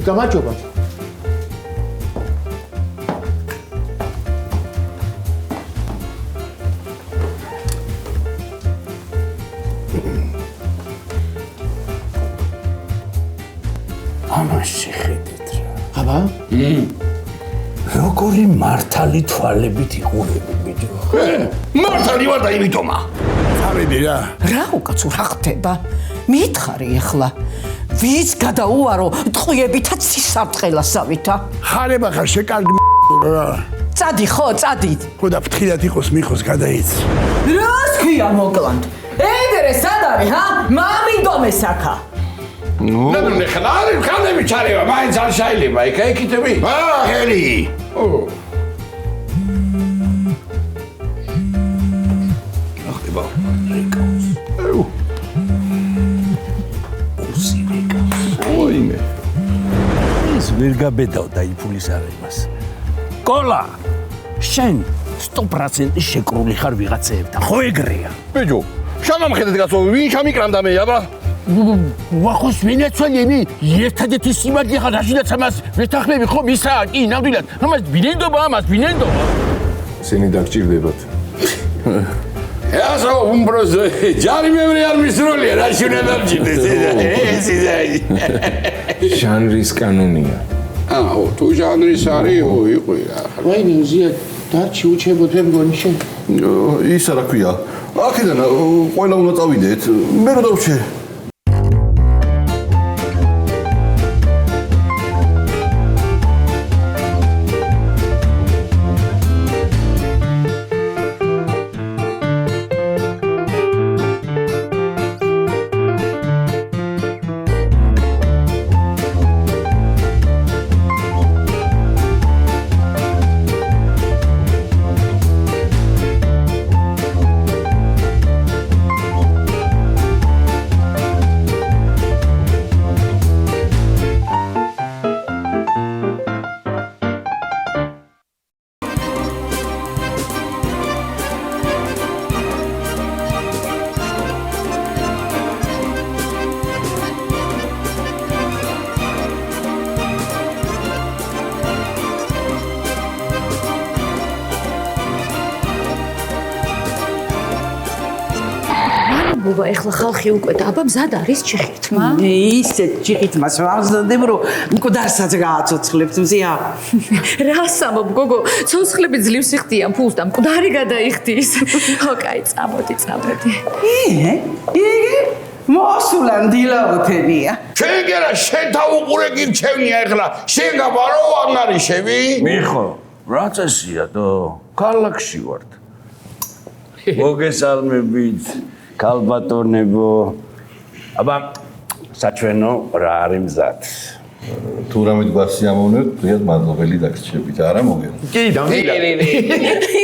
გამარჯობა. ამაში ხედეთ რა. აბა? როგორი მართალი თვალებით იყურები ბიჭო. მართალი ვარ და იმიტომა. ხარები რა. რა უკაცო რა ხდება? მითხარი ახლა. ვის გადაუარო ტყვიებითა ცისარტყელასავითა? ხარება ხარ შეკარგი რა. წადი ხო, წადი. ხო და ფრთხილად იყოს მიხოს გადაიცი. რას ქვია მოკლანდ? ეგრე სად არის, ჰა? მამინდომეს აქა. ნუ ნახლა არ ხანები ჩარევა, მაინც არ შეიძლება, იქა ეკითები. ჰელი. ახლა რეკავს. ოიმე. ეს ვერ გაბედავ დაიფულის არემას. კოლა. შენ 100% შეკრული ხარ ვიღაცეებთან. ხო ეგრეა. ბიჭო, შანამხედეთ გასო, ვინ ჩამიკრამდა მე, აბა? ვახოს ვინაცვალები ერთადერთი სიმართლე ხარ რაშიდაც ამას ვეთახმები ხომ ისაა კი ნამდვილად ამას ბინენდობა ისინი დაგჭირდებათ ასო უმბროზო ჯარი მეორე არ მისროლია რაში უნდა დამჭირდეს ეს ჟანრის კანონია თუ ჟანრის არის იყო რა ვაიმე უზია დარჩი უჩებოდ მე მგონი შენ ისა რა ქვია აქედან ყველა უნდა წავიდეთ მე რო დავრჩე ბუბა ეხლა ხალხი უკვე და აბა მზად არის ჩიხირთმა? ისეთ ჩიხირთმას ვამზადებ რომ მკვდარსაც გააცოცხლებთ მზია. რას ამობ გოგო, ცოცხლები ძლივს იხდიან ფულს და მკვდარი გადაიხდის. ხო, კაი, წამოდი. იგი მოსულან დილაუთენია. შენ გერა შენ თავუყურე გირჩევნია ეხლა შენ გაბარო აღნარიშევი მიხო რა წესია დო ქალაქში ვართ მოგესალმებით ქალბატონებო აბა საჩვენო რა არის მზად თუ რამე გვარსი ამოვნებთ ფრიად მადლობელი დაგრჩებით არა მოგერ კი დამილა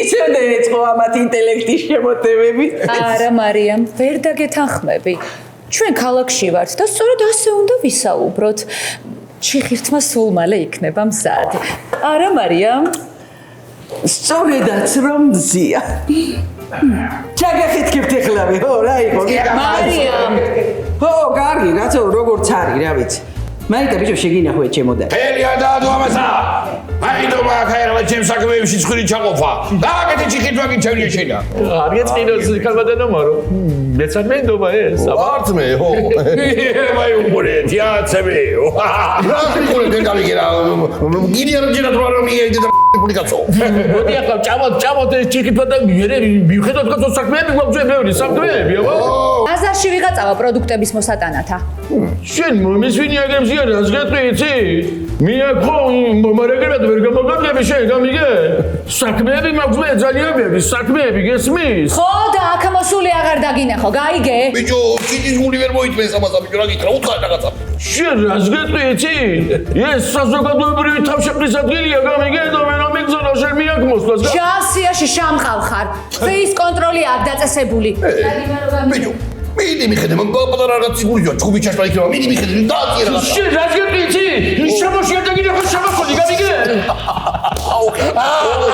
ისე ეწყო ამათ ინტელექტის შემოტევები არა მარიამ, ვერ დაგეთანხმები. ჩვენ ქალაქში ვართ და სწორედ ასე უნდა ვისაუბროთ. ჩიხირთმა სულ მალე იქნება მზად. არა მარიამ? სწორედაც რომ მზია. ჩაგახეთქებთ ეხლავე, ხო, რა იყო? მარიამ! ხო, კარგი, რაცო როგორც არის, რა ვიცი. მაინდა ბიჭო შეგინახო ჩემო და. ფერია დაადო ამასა. მაინდობა ხაერა ჩემ საქმეებში ცხვირი ჩაყოფა. დააკეთე ჩიხირთმა გიჩევნია შენა. არ გეწყინოს ქალბატონო მარო. მეცად მენდობა ეს. ვართ მე, ხო. მაი უმორე, თიაცები. რა ხიკურე დენგალიგერა. გიდი არ ჯერა თუ არ მიედი და პულიკაცო. მოდი ახლა ჭამოთ ეს ჩიხირთმა და მიხედოთ კაცო საქმეები გვაქვს ბევრი საქმეები, აბა. ბაზარში ვიღაწავა პროდუქტების მოსატანათა. შენ მომისვინი აგებზია რას გეტყვი იცი? მიაქო მომარაგებად ვერ გამოგაგები შენ გამიგე? საქმეები მაქვს მე ძალიანები, საქმეები გესმის? ხო და აქ მოსული აღარ დაგინახო, გაიგე? ბიჭო, ჩიტის გული ვერ მოიწმენს ამას ბიჭო, რა გითხრა, უცხარ რაღაცა. შენ რას გეტყვი იცი? ეს საზოგადოებრივი თავშეყრის ადგილია გამიგე და მე რომ მიგზავნა შენ მიაქ მოსვლას. ჟასიაში შამყავ ხარ. ფეის კონტროლი აქ დაწესებული. ბიჭო, მიდი მიხედე, მაგ პატარა რაღაც სიგურია, ჩუბი ჩაშლა იქნება, მიდი მიხედე, დააწია რაღაცა. შენ რას გეტყვი იცი? შემოშია დაგინახო შემოხოდი გამიგე?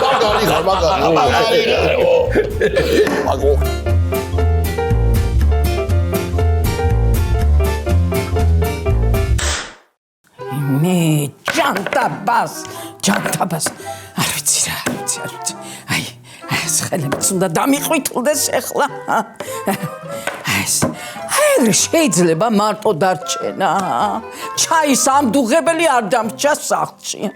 მაგარი ხარ, მაგარი. მაგო მე ჯანთაბას არ ვიცი აი ეს ხელებს უნდა დამიყვითლდეს ახლა ეს შეიძლება მარტო დარჩენა ჩაის ამდუღებელი არ დამრჩა სახლში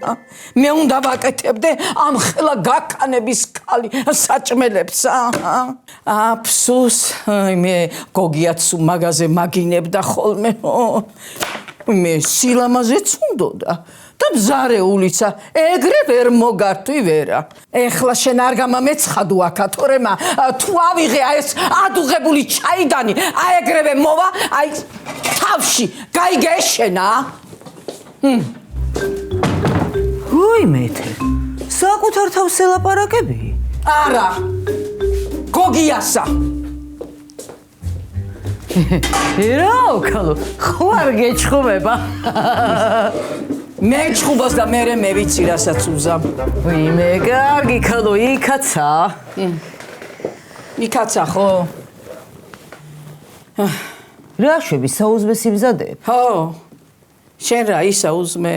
მე უნდა ვაკეთებდე ამ ხელა გაქანების ქალი საჭმელებს აფსოს მე გოგიაც მაღაზე მაგინებდა ხოლმე მე სილამაზეც უნდოდა და მზარეულიცა ეგრე ვერ მოგართვი ვერა ეხლა შენ არ გამამეცხადო აქა თორემა თუ ავიღე ეს ადუღებული ჩაიდანი აი ეგრევე მოვა აი თავში გაიგეშენა ვაი მეთე საკუთარ თავს ელაპარაკები არა გოგიასა რა ქალო ხوار გეჩხუბება მე ჩხუბოს და მე ვიცი რასაც უზამ ვიმე კარგი ქალო იქაცა იქაცა ხო რა შვები საუზმესი მზადებ ხო შენ რა ისაუზმე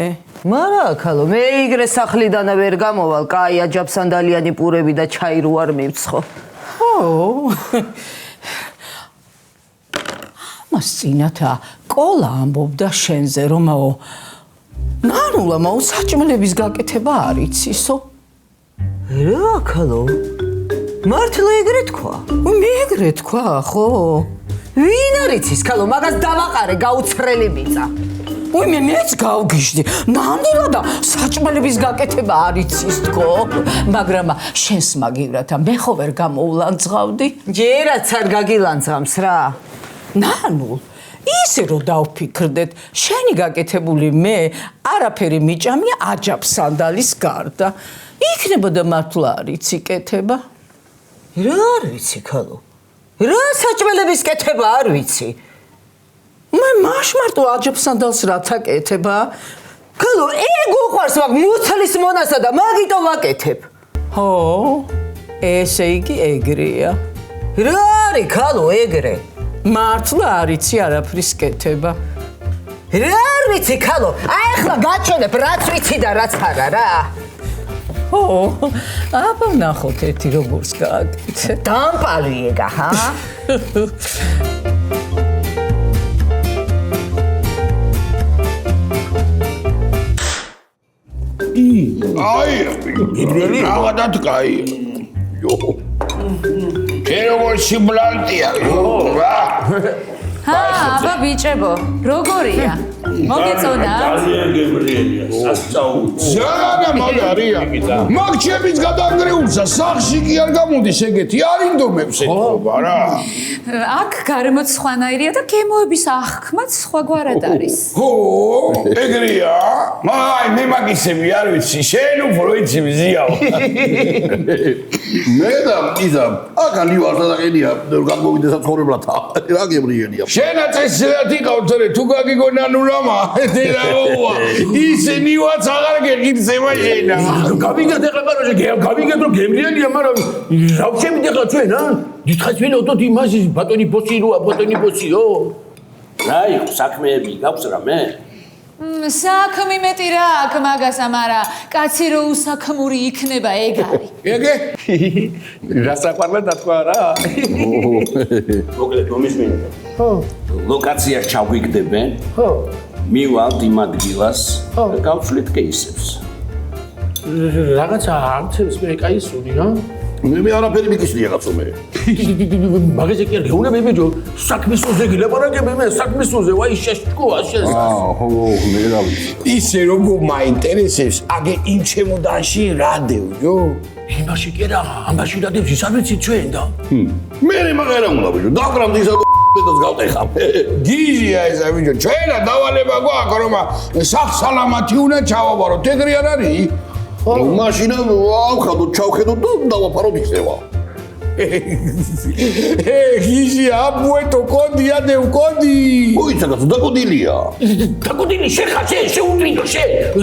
მარა ქალო მე იგრე სახლიდანა ვერ გამოვალ კაი აჯაბსანდალიანი პურები და ჩაი რო არ მივცხო ხო მას წინათა კოლა ამბობდა შენზე რომაო ნანულა მაუ საჭმელების გაკეთება არ იცისო რა ქალო მართლა ეგრე თქვა მე ეგრე თქვა ხო ვინ არიცის ქალო მაგას დავაყარე გაუცრელი მიწა მეც გავგიჟდი ნანულა და საჭმელების გაკეთება არ იცის თქო მაგრამ შენს მაგივრათა მე ხო ვერ გამოულანძღავდი ჯერაც არ გაგილანძღამს რა ნანულ ისე რომ დავფიქრდეთ შენი გაკეთებული მე არაფერი მიჭამია აჯაბსანდალის გარდა იქნებოდა მართლა არ იცი კეთება რა არ ვიცი ქალო რა საჭმელების კეთება არ ვიცი მე მაშ მარტო აჯაბსანდალს რათა კეთება ქალო ეგ უყვარს მაგ მუცლის მონასა და მაგიტო ვაკეთებ ხო ესე იგი ეგრეა რა არის ქალო ეგრე მართლა არ იცი არაფრის კეთება რა არ ვიცი ქალო აი ახლა გაჩვენებ რაც ვიცი და რაც არა რა ო აბა ნახოთ ერთი როგორც გააკეთე დამპალიეგა ჰა აი რაღაცად კაი როგორ სიმბლანტია რა აბა ბიჭებო როგორია მოგეწონა ძალიან გემრიელია სასწაული ზანა მაგარია მაგ ჩემის გადანგრეულსა სახში კი არ გამოდის ეგეთი არ ინდომებს ეთქობა რა აქ გარემოც სხვანაირია და გემოების აღქმაც სხვაგვარად არის ხო ეგრეა აი მე მაგისები არ ვიცი შენ უფრო იცი მზიაო მე და იზა აკა ლივარსა და ყენია გამოვიდეს ცხოვრებლათა რა გემრიელია შენაც ესეათ იყავ თორე თუ გაგიგონანულამა დედაოა ისინი ვაც აღარ გეღირდება შენა გავიგეთ ახლა კაროჟე გავიგეთ რომ გემრიელია მაგრამ რა ვშევიდე ახლა ჩვენ დიდხანს ვინოდოთ იმას ბატონი ბოსი როა ბატონი ბოსიო რა იყო საქმეები გაქვს რამე საქმე მეტი რა აქ მაგას ამარა კაცი რო უსაქმური იქნება ეგ არის ეგე რა საყვარლად თქვა რა მოკლედ მომისმინეთ ხო ლოკაცია ჩავიგდებენ ხო მივალთ იმ ადგილას და გავცვლით კეისებს რაღაცა არცებს მე კაისური რა მე არაფერი მიკისნია კაცო მე მაგაზე კი არ გეუბნები ბიჭო საქმის უზე გილაპარაკები მე საქმის უზე ვაი შეშკოა შენ ხო მე რა ვიცი ისე როგორ მაინტერესებს აგე იმ ჩემოდანში რა დევჯო იმაში კი რა ამაში რა დევს ის არ ვიცი ჩვენ და მე მაგერა უნდა ბიჭო დაგრამდი ისა მეტად გავტეხა გიჟია ესა ბიჭო ჩვენა დავალება გვაქვს რომ სახსალამათი უნდა ჩავაბაროთ ეგრე არ არის მაშინ ავხადო ჩავხედო და დავაფარო იქნება გიჟია აბუეტო კოდია დევ კოდი მოიცადაც დაკოდილია დაკოდილი შეხა შეუდრინო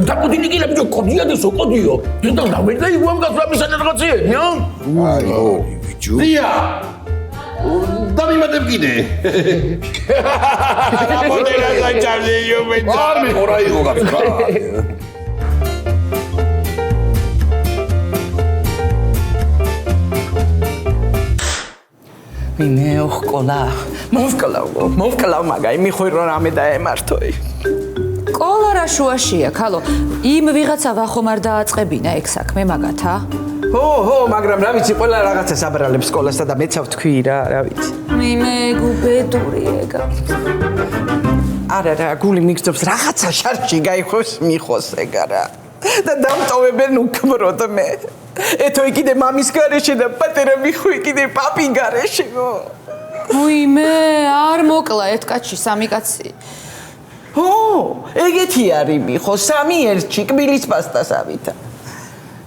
დაკოდილი კი ბიჭო კოდია დესო კოდიო და დავერდა იგوام გასვამისა რაღაცეები აიო ბიჭო ზია დამიმატებ კიდე რა მოდელა საჭარზე იო მე არ მიყო რა იყო გასა მინეო ყოლა. მოვკლავ მაგაი მიხვირო რამე დაემართოი. ყოლა რა შუაშია, ქალო. იმ ვიღაცა ვახომ არ დააწყებინა ეგ საქმე მაგათა? ჰო, მაგრამ რა ვიცი, ყველა რაღაცას აბრალებს სკოლასა და მეც ავთქვი რა ვიცი. მე გუბედური ეგა. არა, გული მიგწობს რაღაცა შარში გაიხოს მიხოს ეგა რა. და დამტოვებენ უქმროდ მე. ეთო იქიდე მამის გარეშე და პატარა მიხვი კიდე პაპი გარეშე. ვიმე, არ მოკლა ერთ კაცში სამი კაცი. ჰო, ეგეთი არის მიხო, სამი ერთში კბილის პასტას ავითა.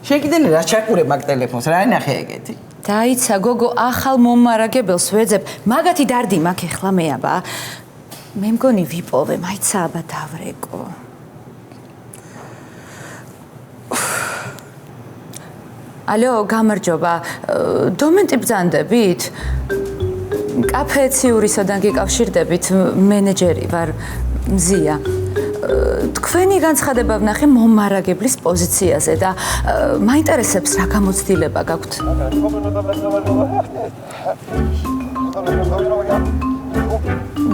შეგიდენ რა ჩაკურე მაგ ტელეფონს, რა ენახე ეგეთი? დაიცა გოგო, ახალ მომარაგებელს ვეძებ. მაგათი დარდი მაქვს ეხლა მე აბა. მე მგონი ვიპოვე, მაიცა აბა დავრეკო. ალო, გამარჯობა. დომენტი ბრძანდებით? კაფე ციურისოდან გიკავშირდებით, მენეჯერი ვარ, მზია. თქვენი განცხადება ვნახე მომარაგებლის პოზიციაზე და მაინტერესებს რა გამოცდილება გაქვთ.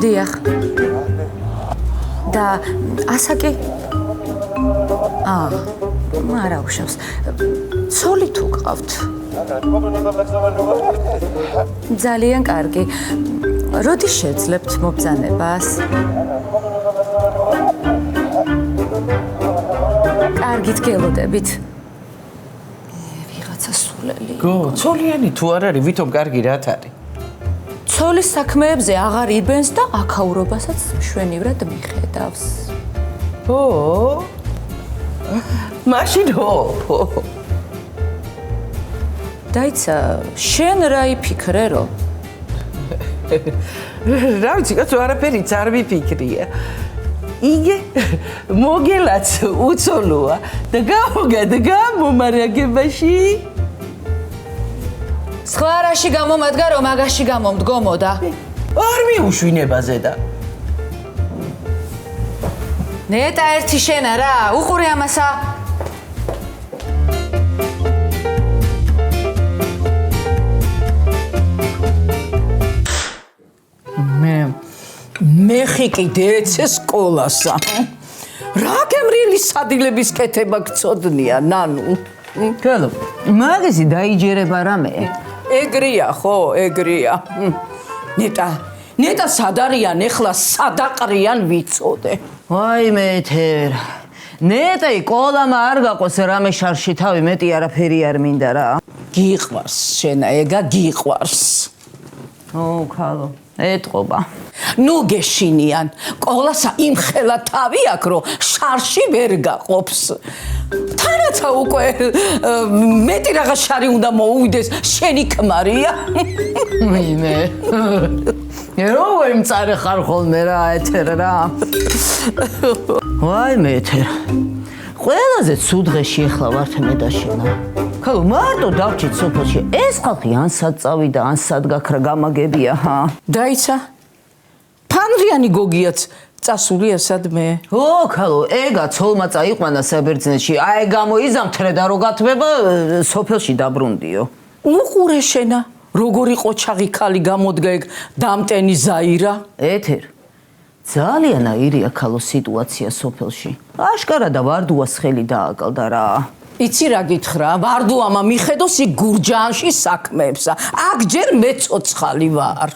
დიახ. და ასაკი? არა უშავს. ცოლი თუ გყავთ? ძალიან კარგი. როდის შეძლებთ მობრძანებას? კარგით გელოდებით. ვიღაცა სულელი. ცოლიანი თუ არ არის, ვითომ კარგი რათ არის? ცოლის საქმეებზე აღარ იბენს და აქაურობასაც მშვენივრად მიხედავს. ო? მაშინ ო. დაიცა, შენ რა იფიქრე რო? რა ვიცი, კაცო არაფერიც არ ვიფიქრია. იგე მოგელაც უცოლოა და გამოგადგა მომარაგებაში. სხვა რაში გამომადგა რომ მაგაში გამომდგომოდა? არ მიუშვინებაზე და. ნეტა ერთი შენა რა, უყურე ამასა. მე ხიკიდე ეცე სკოლასა. რა გემრიელი სადილების კეთება გწოდნია, ნანუ. გალო, მაგისი დაიჯერება რამე. ეგრია ხო, ეგრია. ნეტა სად არიან ეხლა სადაყრიან ვიცოდე. ვაიმე ეთერ. ნეტაი ყოლამა არ გაყოს რამე შარში თავი მეტი არაფერი არ მინდა რა. გიყვარს შენა ეგა გიყვარს. ო ქალო, ეტყობა. ნუ გეშინიან, ყოლასა იმ ხელა თავი აქვს რომ შარში ვერ გაყოფს. თანაცა უკვე მეტი რაღაც შარი უნდა მოუვიდეს შენი ქმარია. ვინე. ეროვე მწარე ხარ ხოლმე რა ეთერ რა. ვაიმე ეთერ. ყველაზე ცუდღეში ახლა ვართ მე და შენა. ქალო მარტო დავჭით სოფელში. ეს ხალხი ანსად წავიდა, ანსად გაქრა გამაგებია ჰა. დაიცა. ფანრიანი გოგიაც წასულია სადმე. ო ქალო, ეგა ცოლმა წაიყვანა საბერძნეთში. აი გამოიზამთრე და რო გათმება სოფელში დაბრუნდიო. უყურე შენა, როგორი ყოჩაღი ქალი გამოდგა ეგ დამტენი ზაირა. ეთერ. ძალიან აირია ქალო სიტუაცია სოფელში. აშკარა და ვარდუას ხელი დააკალდა რა. იცი რა გითხრა, ვარდუამა მიხედოს იქ გურჯაანში საქმეებსა. აქ ჯერ მე ცოცხალი ვარ.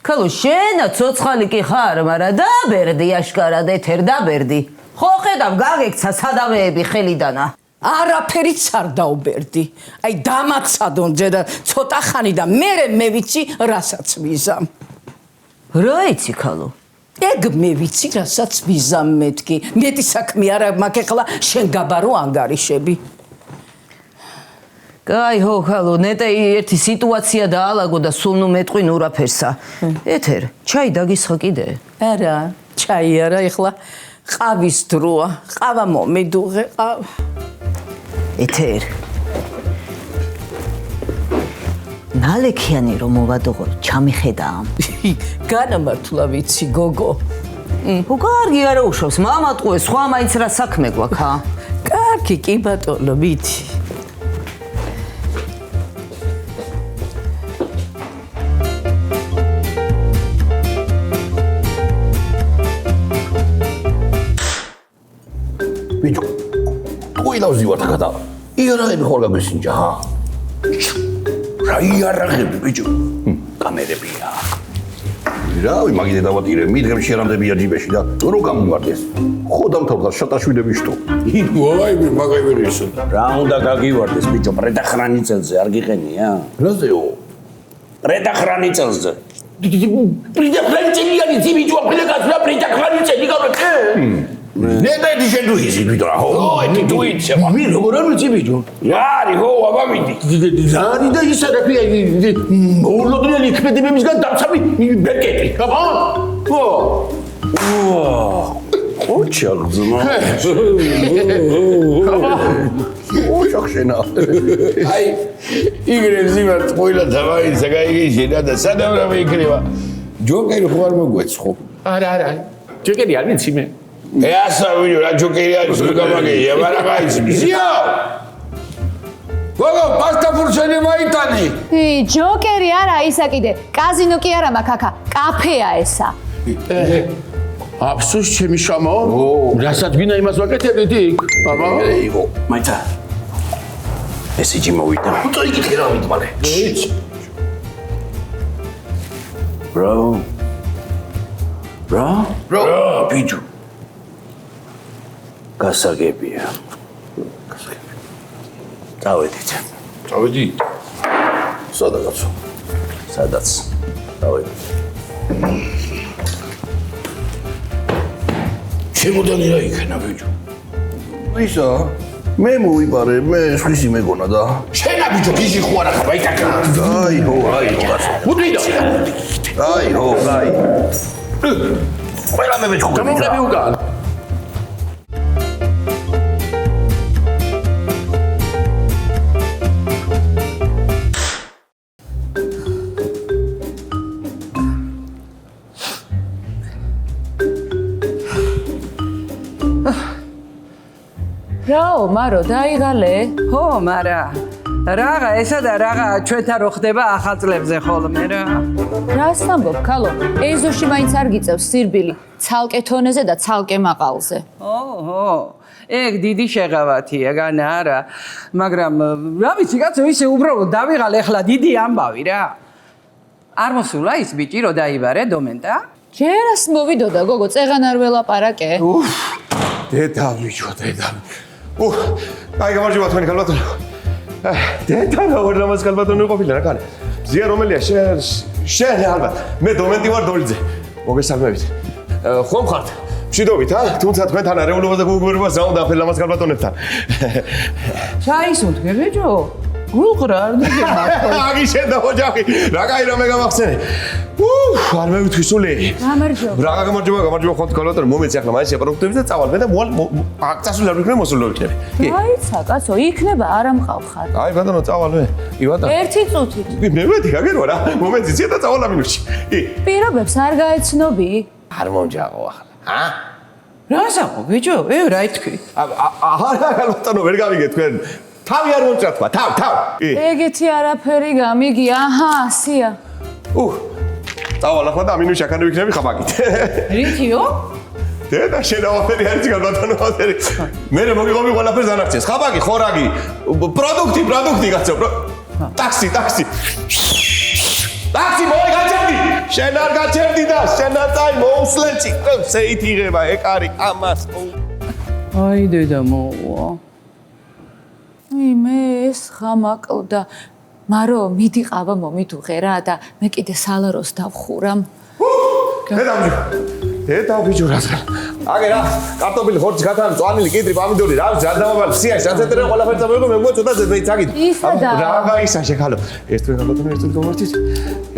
ქალო შენა ცოცხალი კი ხარ, მაგრამ დაბერდი აშკარად ეთერ დაბერდი. ხო ხედავ გაგექცა სადავეები ხელიდანა. არაფერიც არ დაუბერდი. აი დამაცადონძე და ცოტა ხანი და მე ვიცი რასაც ვიზამ. რა იცი ქალო? ეგ მე ვიცი რასაც ვიზამ მეთქი. მეტი საქმე არა მაქვს ეხლა შენ გაბარო ანგარიშები. კაი ხო ქალო, ნეტაი ერთი სიტუაცია დაალაგო და სულ ნუ მეტყვი ნურაფერსა. ეთერ, ჩაი დაგისხა კიდე? არა, ჩაი არა, ეხლა ყავის დროა. ყავა მომიდუღე, ყავა. ეთერ. ნალექიანი რომ მოვადოღო, ჩამიხედა. განამართლა ვიცი გოგო. ხო კარგი არა უშავს, მამატყუე სხვა მაინც რა საქმე გვაქვს ხა? კარგი კი ბატონო, ვიცი. ყოილავზი ვარ თქა და იარაღები ხოლმე გესინჯა ჰა რა იარაღები ბიჭო კამერებია რავი მაგით დავატირე მიდღემ შერამდებია ჯიბეში და რო გამივარდეს ხო დამთავრდა შატაშვილები შტო ვაი მაგაიბერიშ რა უნდა გაგივარდეს ბიჭო პრედახრანიცელზე არ გიყენია რაზეო პრედახრანიცელზე პრედახრანიცელი არის ბიჭო აფრიკას პრედახრანიცელი გავაკე ნეტადი შედუიზი ბიჭო რა ხო ეთი დუიცე მე როგორ არ ვიცი ბიჭო არი ხო აბამიდი ზარი და ისა რა ქვია მოულოდნელი იქნებებისგან დამცამი ბერკეტი აბა ხო ოჩაღზმა ოჩაღშენა აი იგრებს იმარ ყოილა დავაიცა გაიგეშენა და სადამრა მეიქნება ჯოკერი ხო არ მოგვეცხო არა ჯოკერი არ ვიცი მე ეასა ვიდეო რა ჯოკერი არის გამაგეია მაგრამ აიცი მზია გოგო პასტა ფურჩენი მაიტანი ჯოკერი არა ისა კიდე კაზინო კი არა მაქაკა კაფეა ესა აფსოს ჩემი შამო რასაც გინდა იმას ვაკეთებდით იქ აბა იყო მაიცა ეს იჯი მოვიდა უწო იკითხე რა ვით მალე რა ბიჭო გასაგებია დავედით წავედი სადაც დავედით შემოდანი რა იქნა ბიჭო ისა მე მოვიპარე მე სხვისი მეგონა და შენა ბიჭო გიჟი ხო არა ხა ბაიტაკა აი ჰო უდიდო აი ჰო ყველა მე მეჩხუბი გამომრები უკან რაო მარო დაიღალე ხო მარა რაღა ესა და რაღა ჩვენთან რო ხდება ახალ წლებზე ხოლმე რა რას ამბობ ქალო ეზოში მაინც არ გიწევს სირბილი ცალკე თონეზე და ცალკე მაყალზე ოჰო ეგ დიდი შეღავათია განა არა მაგრამ რა ვიცი კაცო ისე უბრალოდ დავიღალე ახლა დიდი ამბავი რა არ მოსულა ის ბიჭი რო დაიბარე დომენტა ჯერას მოვიდოდა გოგო წეღან არ ველაპარაკე დედა ბიჭო დედა აი გამარჯობა თქვენი ქალბატონო დედა როგორ ლამაზ ქალბატონო ყოფილა რა კάνε ზია რომელია შენ ალბათ მე დომენტი ვარ დოლიძე მოგესალმებით ხომ ხართ მშვიდობით თუმცა თქვენთან არეულობას და გუგუბრობას ზაუნდააფერ ლამაზ ქალბატონებთან ჩაის უთქე ბიჭო გულყრა არ დაგემართო აგი შენ და ოჯახი რა კაი რომ მე გამახსენე არ მევითხი სული გამარჯობა რა გამარჯობა ხომ ქალბატონო მომეცი ახლა მაინც შეპროდუქტები და წავალ მე და წასული არ ვიქნები მოსული ვიქნები დაიცა კაცო იქნება არ ამყავხარ აი ბატონო წავალ მე იბატონო ერთი წუთით მე მედი გაგერვა რა მომენტი ძია და წავალ ამინუსში პირობებს არ გაეცნობი არ მომჯაყო ახლა რასაყო ბიჭო რა ითქვი არა ქალბატონო ვერ გავიგე თქვენ თავი არ მომწრა თქვა თავ ეგეთი არაფერი გამიგი აჰა ასია წავალ ახლა და ამინუსში აქანე ვიქნები ხაბაკით რითიო დედა შენავაფერი არის ქალბატონო აფერი მე მოგიღობი ყველაფერს ანაქციეს ხაბაკი ხორაგი პროდუქტი კაცო ტაქსი მოი გაჩერდი შენ არ გაჩერდი და შენ არ წაი მოუსლეცი შეითიღება ეკარი ამას აი დედა მოვა მე ეს ხამაკლდა მარო მიდი ყავა მომიდუღე რა და მე კიდე სალაროს დავხურამ დედა ბიჭო რა აგე რა კარტოფილი ხორცი გათანი წვანილი კიტრი პომიდორი რა ვიცი არ დამაბალი სიაში აცეტერე ყველაფერს ამოიღო მე მოწოდა ზედმეც აგით რა ისა შეხალო ეს თქვენ გამოდომ ერთად გამართით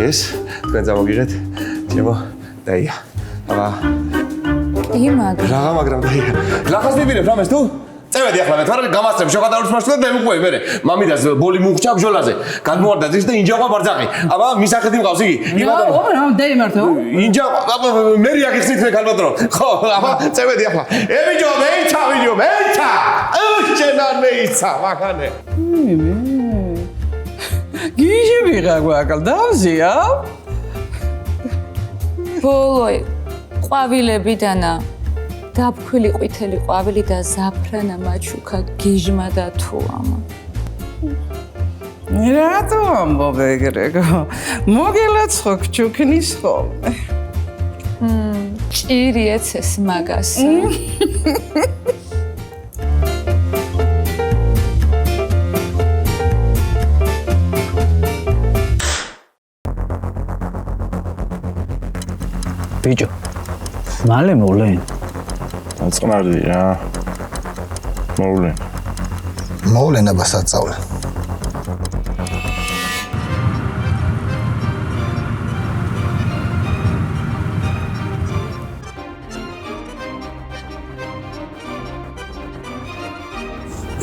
ეს თქვენ წამოგიღეთ ჩემო დაია აბა იმაგ რა მაგრამ დაია ლახას მიბინებ რამეს თუ წევედი ახლა მე თვარ გამასწრებ შოხატაურის მასშტაბად და მეკუე მე მამიდას ბოლი მუხჭა ბჟოლაზე გადმოვარდა ძირს და ინჯაყვა ბარძაყი აბა მისახედი მყავს იგი ო რა დაიმართო ინჯაყვა აბა მე რეაგიხსნით მე ქალბატონო ხო აბა წევედი ახლა ებიჯო მეიცა ვიდეო მეიცა შენ არ მეიცა მახანე გიჟი ვიღა გვაკალ დავზია ბოლოი ყვავილებიდანა დაბქვილი ყვითელი ყვავილი და ზაფრანა მაჩუქა გიჟმა და თუამა. რატო ამბობ ეგრეგო? მოგელაცხო ჩუქნის ხოლმე. ჭირი ეცეს მაგას. ბიჭო, მალე მოვლენ. აწყნარდი რა. მოვლენ. მოვლენ აბა საწავლე.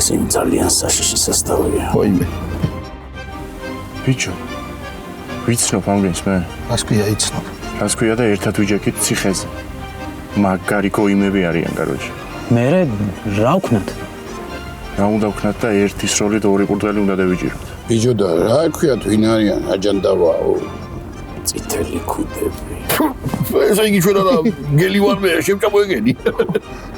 ისინი ძალიან საშიში სასწაულია. ვაიმე. ბიჭო. ვიცნობ ამგენს მე. რას ქვია იცნობ? რას ქვია და ერთად ვიჯექით ციხეზე. მაგარი გოიმები არიან კაროჩი. მე რა ვქნათ? რა უნდა ვქნათ და ერთის როლით ორი ყურდღელი უნდა დავიჭიროთ. ბიჭო და რა ქვია თუ ვინ არიან აჯანდავაო წითელი ქუდები. ესე იგი ჩვენ არა გელი ვარ მე შევჭამოეგენი.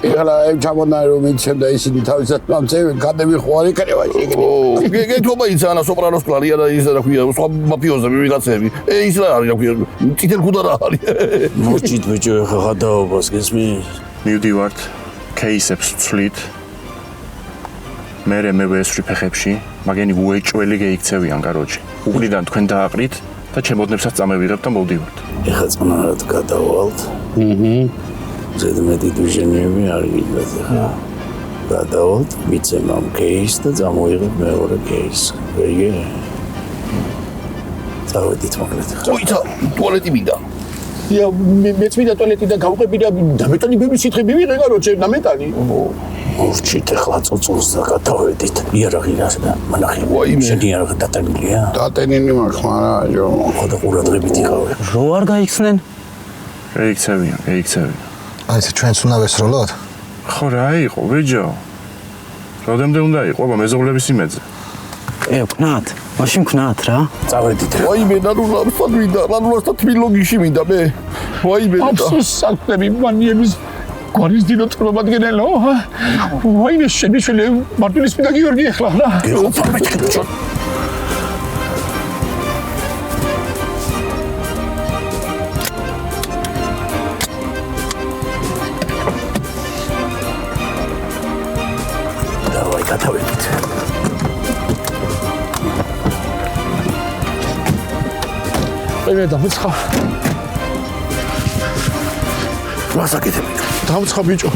ეხლა ამ ჩამონარი რომ იცემ და ისინი თავისად მომწევენ კადები ხო არ იკრევა შეგები გეთობა იცანა სოპრანოს კლანი არა ის რა ქვია სხვა მაფიოზები ვიღაცები ის რა არის რა ქვია წითელ ქუდა რა არის მოჭით ბიჭო ეხლა გადაობას გესმის მივდივართ кейსებს ვცვლით მე ვესვრი ფეხებში მაგენი უეჭველი გეიქცევიან კაროჩი უყრიდან თქვენ დააყრით და ჩემოდნებსაც წამევიღებთ და მოვდივართ ეხლა წყნარად გადავალთ ზედმეტი დუჟენები არ გიგდათ ახლა გადავალთ მიცემ ამ кейსს და წამოვიღებ მეორე кейსს ვიგე წავედით მოკლედ ოიცა ტუალეტი მინდა ია მეც მინდა ტუალეტი და გავყები და დამეტანი ბევრი სითხე მივიღე გარო დამეტანი მოვჭით ახლა წოწოლს და გადავედით იარაღი და მანახი შენი იარაღი დატანილია დატენილი მაქვს მაგრამ ხოდა ყურადღებით იყავი რო არ გაიქცნენ ეიქცევიან აი ეს ჩვენს უნდა ვესროლოთ? ხო რა იყო ბიჭო როდემდე უნდა იყო მეზობლების იმედზე ვქნათ მაშინ ვქნათ რა წავედით ვაიმე ნანულასთან მინდა ნანულასთან თბილოგიში მინდა მე ვაიმე აფსოს საქმეები მანიების გვარის დინო წარმომადგენელო ვაიმე შენიშნე მარტვილის მინდა გიორგი ახლა რა გადავედით მე დამცხა ვასაკეთებ დამცხა ბიჭო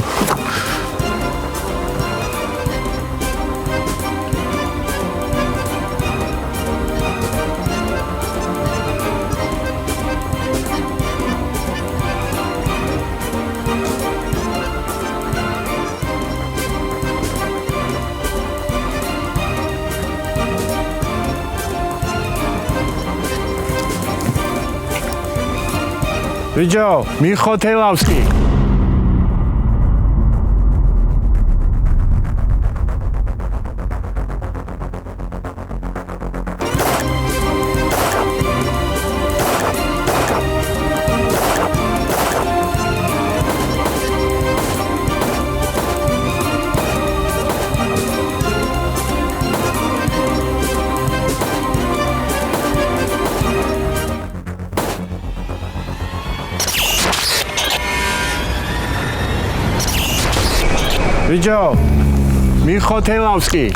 ბიჭო მიხოთელავსკი ბიჭო მიხოთელავსკი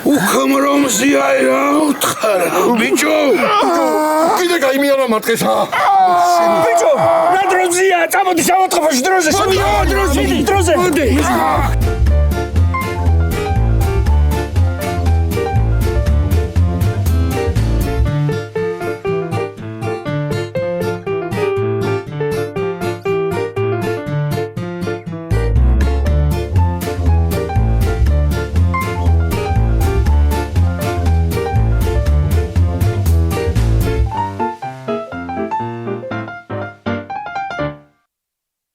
უხმრომზია რა უთხარა ბიჭო კიდე გაიმიანა მარტყესა ბიჭო რა დროზია წამოდი შავოთხოვოში დროზე დროზე